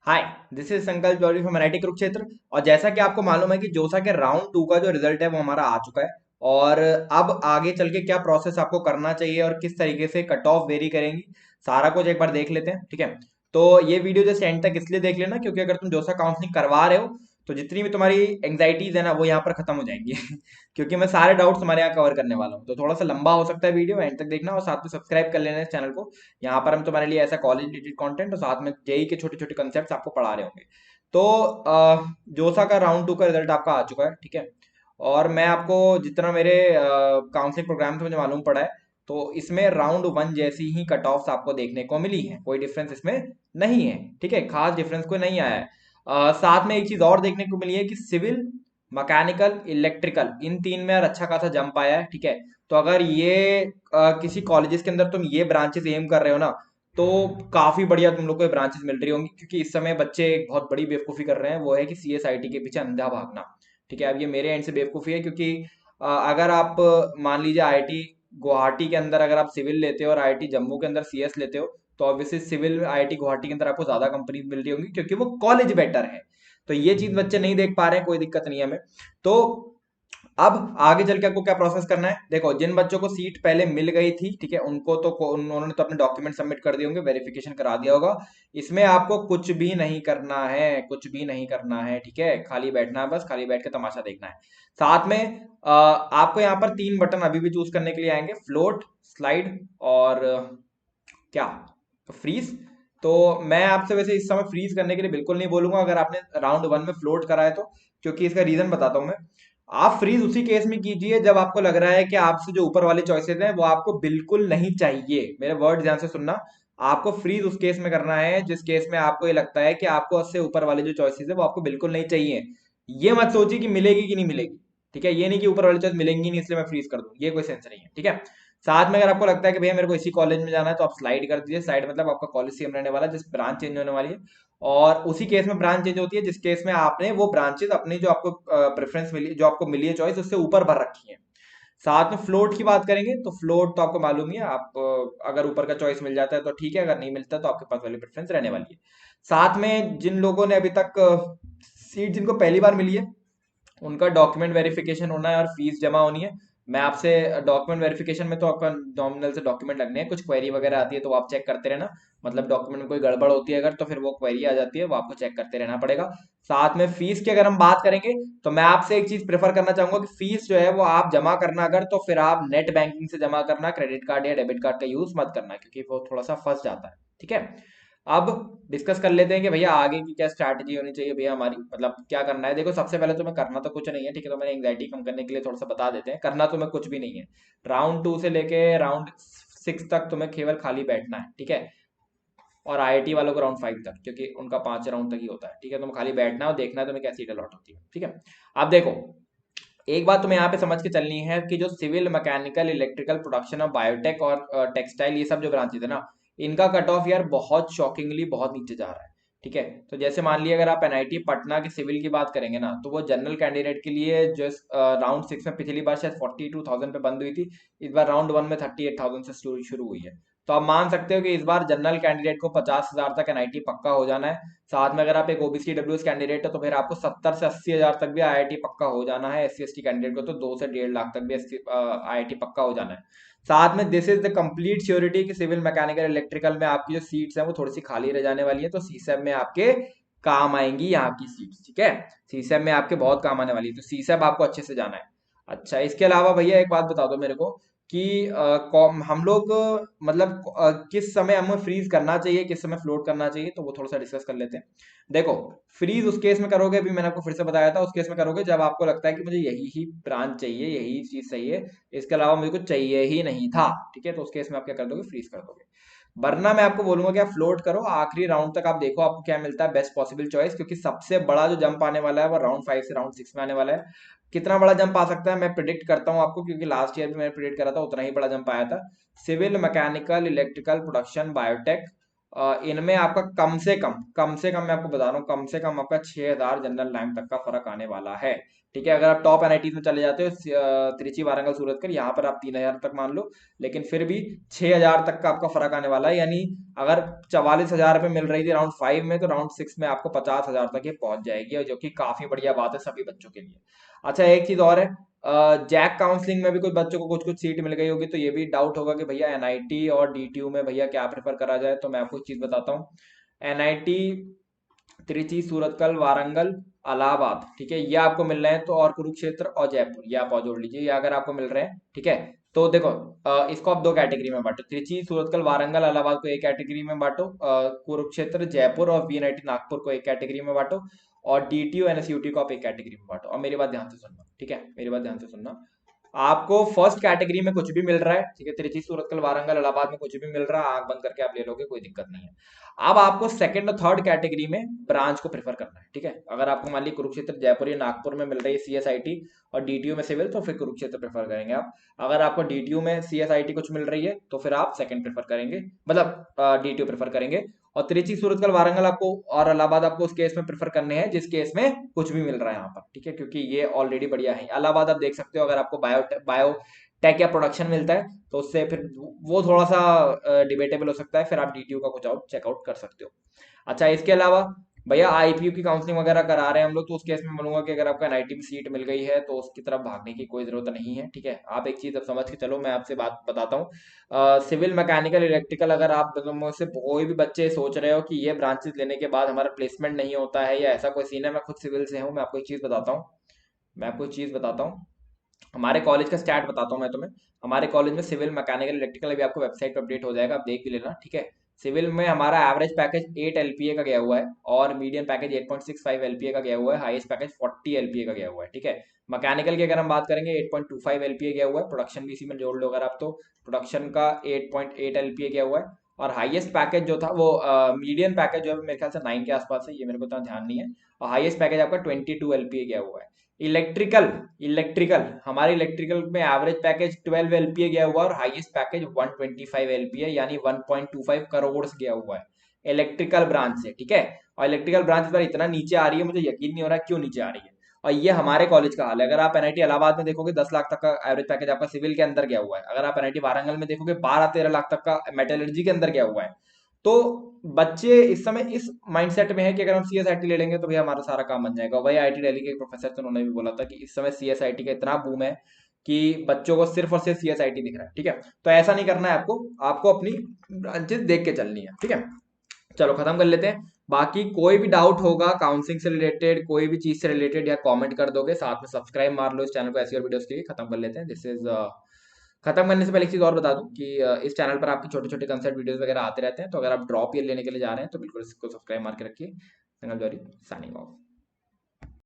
Hi, this is संकल्प Chaudhary from NIT Kurukshetra. और जैसा कि आपको मालूम है कि जोसा के राउंड टू का जो रिजल्ट है वो हमारा आ चुका है। और अब आगे चल के क्या प्रोसेस आपको करना चाहिए और किस तरीके से कट ऑफ वेरी करेंगी, सारा कुछ एक बार देख लेते हैं। ठीक है, तो ये वीडियो जस्ट एंड तक इसलिए देख लेना क्योंकि अगर तुम जोसा काउंसलिंग करवा रहे हो तो जितनी भी तुम्हारी एंग्जाइटीज है ना वो यहाँ पर खत्म हो जाएंगी क्योंकि मैं सारे डाउट्स हमारे यहाँ कवर करने वाला हूँ। तो थोड़ा सा लंबा हो सकता है वीडियो, एंड तक देखना और साथ में सब्सक्राइब कर लेना इस चैनल को। यहाँ पर हम तुम्हारे लिए ऐसा कॉलेज रिलेटेड कंटेंट और साथ में जेई के छोटे छोटे कंसेप्ट आपको पढ़ा रहे होंगे। तो जोसा का राउंड टू का रिजल्ट आपका आ चुका है। ठीक है, और मैं आपको जितना मेरे काउंसलिंग प्रोग्राम से मुझे मालूम पड़ा है तो इसमें राउंड वन जैसी ही कट ऑफ्स आपको देखने को मिली है, कोई डिफरेंस इसमें नहीं है। ठीक है, खास डिफरेंस कोई नहीं आया है। साथ में एक चीज और देखने को मिली है कि सिविल, मैकेनिकल, इलेक्ट्रिकल इन तीन में यार अच्छा खासा जंप आया है। ठीक है, तो अगर ये किसी कॉलेजेस के अंदर तुम ये ब्रांचेस एम कर रहे हो ना तो काफी बढ़िया तुम लोग को ब्रांचेस मिल रही होंगी, क्योंकि इस समय बच्चे एक बहुत बड़ी बेवकूफी कर रहे हैं, वो है कि सीएसआईटी के पीछे अंधा भागना। ठीक है, अब ये मेरे एंड से बेवकूफी है क्योंकि अगर आप मान लीजिए आईआईटी गुवाहाटी के अंदर अगर आप सिविल लेते हो और आईआईटी जम्मू के अंदर सीएस लेते हो तो ऑब्वियसली सिविल आईआईटी गुवाहाटी के अंदर आपको ज्यादा कंपनी मिल रही होंगी क्योंकि वो कॉलेज बेटर है। तो ये चीज बच्चे नहीं देख पा रहे हैं, कोई दिक्कत नहीं है हमें। तो अब आगे चल के आपको क्या प्रोसेस करना है, देखो जिन बच्चों को सीट पहले मिल गई थी, ठीक है, उनको तो उन्होंने तो अपने डॉक्यूमेंट सबमिट कर दिए होंगे, वेरिफिकेशन करा दिया होगा। इसमें आपको कुछ भी नहीं करना है, कुछ भी नहीं करना है। ठीक है, खाली बैठना है, बस खाली बैठ के तमाशा देखना है। साथ में आपको यहाँ पर तीन बटन अभी भी चूज करने के लिए आएंगे, फ्लोट, स्लाइड और क्या, फ्रीज। तो मैं आपसे वैसे इस समय फ्रीज करने के लिए बिल्कुल नहीं बोलूंगा अगर आपने राउंड वन में फ्लोट करा है तो, क्योंकि इसका रीजन बताता हूं मैं। आप फ्रीज उसी केस में कीजिए जब आपको लग रहा है कि आपसे जो ऊपर वाले चॉइसेस हैं वो आपको बिल्कुल नहीं चाहिए। मेरे वर्ड ध्यान से सुनना, आपको फ्रीज उस केस में करना है जिस केस में आपको ये लगता है कि आपको उससे ऊपर वाले जो चॉइसेस है वो आपको बिल्कुल नहीं चाहिए। ये मत सोचिए कि मिलेगी कि नहीं मिलेगी। ठीक है, ये नहीं कि ऊपर वाली चॉइस मिलेंगी नहीं इसलिए मैं फ्रीज कर दूं, ये कोई सेंस नहीं है। ठीक है, साथ में अगर आपको लगता है कि भैया मेरे को इसी कॉलेज में जाना है तो आप स्लाइड कर दीजिए। स्लाइड मतलब आपका कॉलेज सेम रहने वाला है, जिस ब्रांच चेंज होने वाली है। और उसी केस में ब्रांच चेंज होती है जिस केस में आपने वो ब्रांचेस अपनी जो आपको प्रेफरेंस मिली, जो आपको मिली है चॉइस, उससे ऊपर भर रखी है। साथ में फ्लोट की बात करेंगे तो फ्लोट तो आपको मालूम ही है, आप अगर ऊपर का चॉइस मिल जाता है तो ठीक है, अगर नहीं मिलता तो आपके पास वाली प्रेफरेंस रहने वाली है। साथ में जिन लोगों ने अभी तक सीट जिनको पहली बार मिली है उनका डॉक्यूमेंट वेरिफिकेशन होना है और फीस जमा होनी है। मैं आपसे डॉक्यूमेंट वेरिफिकेशन में तो आपका नॉमिनल से डॉक्यूमेंट लगने हैं, कुछ क्वेरी वगैरह आती है तो वो आप चेक करते रहना। मतलब डॉक्यूमेंट में कोई गड़बड़ होती है अगर तो फिर वो क्वेरी आ जाती है, वो आपको चेक करते रहना पड़ेगा। साथ में फीस की अगर हम बात करेंगे तो मैं आपसे एक चीज प्रेफर करना चाहूंगा कि फीस जो है वो आप जमा करना अगर तो फिर आप नेट बैंकिंग से जमा करना, क्रेडिट कार्ड या डेबिट कार्ड का यूज मत करना क्योंकि वो थोड़ा सा फंस जाता है। ठीक है, अब डिस्कस कर लेते हैं कि भैया आगे की क्या स्ट्रैटेजी होनी चाहिए भैया हमारी, मतलब क्या करना है। देखो सबसे पहले तो मैं करना तो कुछ नहीं है, ठीक है, तो मैंने एंग्जाइटी कम करने के लिए थोड़ा सा बता देते हैं, करना तो मैं कुछ भी नहीं है। राउंड टू से लेके राउंड सिक्स तक तुम्हें केवल खाली बैठना है। ठीक है, और आईआईटी वालों को राउंड फाइव तक, क्योंकि उनका 5 राउंड तक ही होता है। ठीक है, तुम्हें खाली बैठना है और देखना है तुम्हें कैसी अलॉट होती है। ठीक है, अब देखो एक बात तुम्हें यहाँ पे समझ के चलनी है कि जो सिविल, मैकेनिकल, इलेक्ट्रिकल, प्रोडक्शन और बायोटेक और टेक्सटाइल, ये सब जो ब्रांचेज है ना, इनका कट ऑफ यार बहुत शॉकिंगली बहुत नीचे जा रहा है। ठीक है, तो जैसे मान लिया अगर आप एनआईटी पटना के सिविल की बात करेंगे ना तो वो जनरल कैंडिडेट के लिए जो राउंड सिक्स में पिछली बार शायद 42,000 पे बंद हुई थी, इस बार राउंड वन में 38,000 से शुरू हुई है। तो आप मान सकते हो कि इस बार जनरल कैंडिडेट को 50,000 तक एनआईटी पक्का हो जाना है। साथ में अगर आप एक ओबीसी डब्ल्यूएस कैंडिडेट है तो फिर आपको 70 से 80 हजार तक भी आईआईटी पक्का हो जाना है। एससी एसटी कैंडिडेट को तो 2 से 1.5 लाख तक भी आईआईटी पक्का हो जाना है। साथ में this is the complete surety कि सिविल, मैकेनिकल, इलेक्ट्रिकल में आपकी जो सीट्स हैं वो थोड़ी सी खाली रह जाने वाली है, तो सीसैब में आपके काम आएंगी यहाँ की सीट्स। ठीक है, सीसैब में आपके बहुत काम आने वाली है, तो सीसैब आपको अच्छे से जाना है। अच्छा, इसके अलावा भैया एक बात बता दो मेरे को कि हम लोग मतलब किस समय हमें फ्रीज करना चाहिए, किस समय फ्लोट करना चाहिए, तो वो थोड़ा सा डिस्कस कर लेते हैं। देखो, फ्रीज उस केस में करोगे, अभी मैंने आपको फिर से बताया था, उस केस में करोगे जब आपको लगता है कि मुझे यही ही ब्रांच चाहिए, यही चीज सही है, इसके अलावा मुझे कुछ चाहिए ही नहीं था। ठीक है, तो उस केस में आप क्या कर दोगे, फ्रीज कर दोगे। वरना मैं आपको बोलूंगा कि आप फ्लोट करो, आखिरी राउंड तक आप देखो आपको क्या मिलता है, बेस्ट पॉसिबल चॉइस, क्योंकि सबसे बड़ा जो जंप आने वाला है वो राउंड फाइव से राउंड सिक्स में आने वाला है। कितना बड़ा जंप आ सकता है मैं प्रिडिक्ट करता हूँ आपको, क्योंकि लास्ट ईयर भी मैंने प्रिडिक्ट करा था, उतना ही बड़ा जंप आया था। Civil, mechanical, electrical, production, biotech इनमें आपका कम से कम मैं आपको बता रहा हूँ, कम से कम आपका 6,000 जनरल रैंक तक का फर्क आने वाला है। ठीक है, अगर आप टॉप एनआईटी में चले जाते हो, त्रिची, वारंगल, सूरतगढ़, यहाँ पर आप 3,000 तक मान लो, लेकिन फिर भी 6,000 तक का आपका फर्क आने वाला है। यानी अगर 44,000 पे मिल रही थी राउंड 5 में, तो राउंड 6 में आपको 50,000 तक ये पहुंच जाएगी, और जो कि काफी बढ़िया बात है सभी बच्चों के लिए। अच्छा, एक चीज और है, जैक काउंसलिंग में भी कुछ बच्चों को कुछ कुछ सीट मिल गई होगी, तो ये भी डाउट होगा कि भैया एनआईटी और डीटीयू में भैया क्या प्रेफर करा जाए। तो मैं आपको एक चीज बताता हूँ, एनआईटी, त्रिची, सूरतकल, वारंगल, इलाहाबाद, ठीक है, ये आपको मिल रहे हैं, तो और कुरुक्षेत्र और जयपुर, ये आप और जोड़ लीजिए, ये अगर आपको मिल रहे हैं, ठीक है। तो देखो, इसको आप दो कैटेगरी में बांटो, त्रिची, सूरतकल, वारंगल, इलाहाबाद को एक कैटेगरी में बांटो, कुरुक्षेत्र, जयपुर और वीएनआईटी नागपुर को एक कैटेगरी में बांटो, और डीटीयू एनएसयूटी को आप एक कैटेगरी में बांटो। और मेरी बात ध्यान से सुनना, ठीक है, मेरी बात ध्यान से सुनना। आपको फर्स्ट कैटेगरी में कुछ भी मिल रहा है, ठीक है, त्रिची, सूरतकल, वारंगल, इलाहाबाद में कुछ भी मिल रहा है, आंख बंद करके आप ले लोगे, कोई दिक्कत नहीं है। अब आपको सेकंड और थर्ड कैटेगरी में ब्रांच को प्रेफर करना है, ठीक है। अगर आपको मान ली कुरुक्षेत्र, जयपुर या नागपुर में मिल रही है सीएसआईटी और डीटीयू में सिविल, तो फिर कुरुक्षेत्र प्रेफर करेंगे आप। अगर आपको डीटीयू में सीएसआईटी कुछ मिल रही है, तो फिर आप सेकंड प्रेफर करेंगे, मतलब डीटीयू प्रेफर करेंगे। और त्रिची, सूरतकल, वारंगल आपको और इलाहाबाद आपको उस केस में प्रेफर करने हैं जिस केस में कुछ भी मिल रहा है यहाँ पर, ठीक है, क्योंकि ये ऑलरेडी बढ़िया है। इलाहाबाद आप देख सकते हो, अगर आपको बायो टेक या प्रोडक्शन मिलता है, तो उससे फिर वो थोड़ा सा डिबेटेबल हो सकता है, फिर आप डीटीयू का कुछ आउट चेकआउट कर सकते हो। अच्छा, इसके अलावा भैया आईपीयू की काउंसलिंग वगैरह करा रहे हैं हम लोग, तो उस केस में बोलूंगा कि अगर आपको एनआईटी में सीट मिल गई है, तो उसकी तरफ भागने की कोई जरूरत नहीं है, ठीक है। आप एक चीज अब समझ के चलो, मैं आपसे बात बताता हूँ, सिविल, मैकेनिकल, इलेक्ट्रिकल, अगर आप मुझसे कोई भी बच्चे सोच रहे हो कि ये ब्रांचेस लेने के बाद हमारा प्लेसमेंट नहीं होता है या ऐसा कोई सीन है, मैं खुद सिविल से हूँ, मैं आपको एक चीज बताता हूँ, मैं आपको एक चीज बताता हूँ, हमारे कॉलेज का स्टैट बताता हूँ मैं तुम्हें। हमारे कॉलेज में सिविल, मैकेनिकल, इलेक्ट्रिकल अभी आपको वेबसाइट पर अपडेट हो जाएगा, आप देख भी लेना, ठीक है। सिविल में हमारा एवरेज पैकेज 8 एलपीए का गया हुआ है, और मीडियम पैकेज 8.65 एलपीए का गया हुआ है, हाईएस्ट पैकेज 40 एलपीए का गया हुआ है, ठीक है। मैकेनिकल की अगर हम बात करेंगे, 8.25 एलपीए गया हुआ है, प्रोडक्शन भी इसी में जोड़ लो अगर आप, तो प्रोडक्शन का 8.8 एलपीए गया हुआ है। और हाईएस्ट पैकेज जो था वो मीडियम पैकेज जो है मेरे ख्याल से 9 के आसपास है, ये मेरे को इतना ध्यान नहीं है। और हाईएस्ट पैकेज आपका 22 एलपीए गया हुआ है। इलेक्ट्रिकल, हमारे इलेक्ट्रिकल में एवरेज पैकेज 12 एलपीए गया हुआ है, और हाईएस्ट पैकेज 125 एलपीए यानी 1.25 करोड़ गया हुआ है इलेक्ट्रिकल ब्रांच से, ठीक है। और इलेक्ट्रिकल ब्रांच इस बार इतना नीचे आ रही है, मुझे यकीन नहीं हो रहा क्यों नीचे आ रही है। और ये हमारे कॉलेज का हाल है, अगर आप एनआईटी इलाहाबाद में देखोगे 10 लाख तक का एवरेज पैकेज आपका सिविल के अंदर गया हुआ है, अगर आप एनआईटी वारंगल में देखोगे 12-13 लाख तक का मेटलर्जी के अंदर गया हुआ है। तो बच्चे इस समय इस माइंडसेट में है कि अगर हम सीएसआईटी ले लेंगे तो भैया हमारा सारा काम बन जाएगा। वही आईटी दिल्ली के एक प्रोफेसर थे, उन्होंने भी बोला था कि इस समय सीएसआईटी का इतना बूम है कि बच्चों को सिर्फ और सिर्फ सीएसआईटी दिख रहा है, ठीक है। तो ऐसा नहीं करना है आपको, आपको अपनी ब्रांचेस देख के चलनी है, ठीक है। चलो खत्म कर लेते हैं। बाकी कोई भी डाउट होगा काउंसलिंग से रिलेटेड, कोई भी चीज से रिलेटेड, या कमेंट कर दोगे, साथ में सब्सक्राइब मार लो इस चैनल को, ऐसी और वीडियोस के लिए। खत्म कर लेते हैं, दिस इज खत्म करने से पहले एक चीज और बता दूं कि इस चैनल पर आपकी छोटे छोटे कंसेप्ट वीडियोस वगैरह आते रहते हैं, तो अगर आप ड्रॉप ईयर लेने के लिए जा रहे हैं तो बिल्कुल इसको सब्सक्राइब मार के रखिए। Signing off.